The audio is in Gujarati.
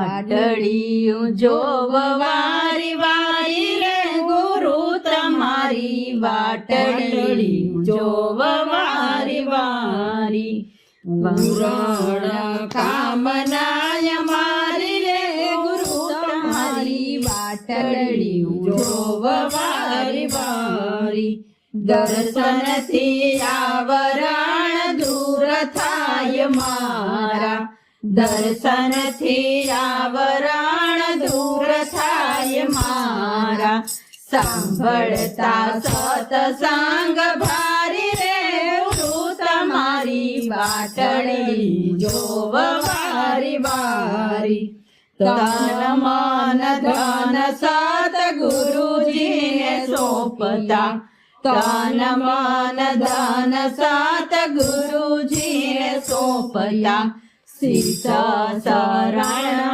વાટડીયું જોવ વારી વારી રે ગુરુ તમારી વાટડીયું જોવ વારી વારી પૂરણ કામનાય મારી રે ગુરુ તમારી વાટડીયું જોવ વારી વારી દર્શનથી આવરણ દૂર થાય મારા દર્શનથી આવરણ દૂર થાય મારા સાંભળતા સતસંગ ભારી રે ગુરુ તમારી વાટડી જોવ વારી વારી તન મન ધન સતગુરુજીને સોંપતા તન મન ધન સતગુરુજીને સોંપતા શિષ્ય શરણ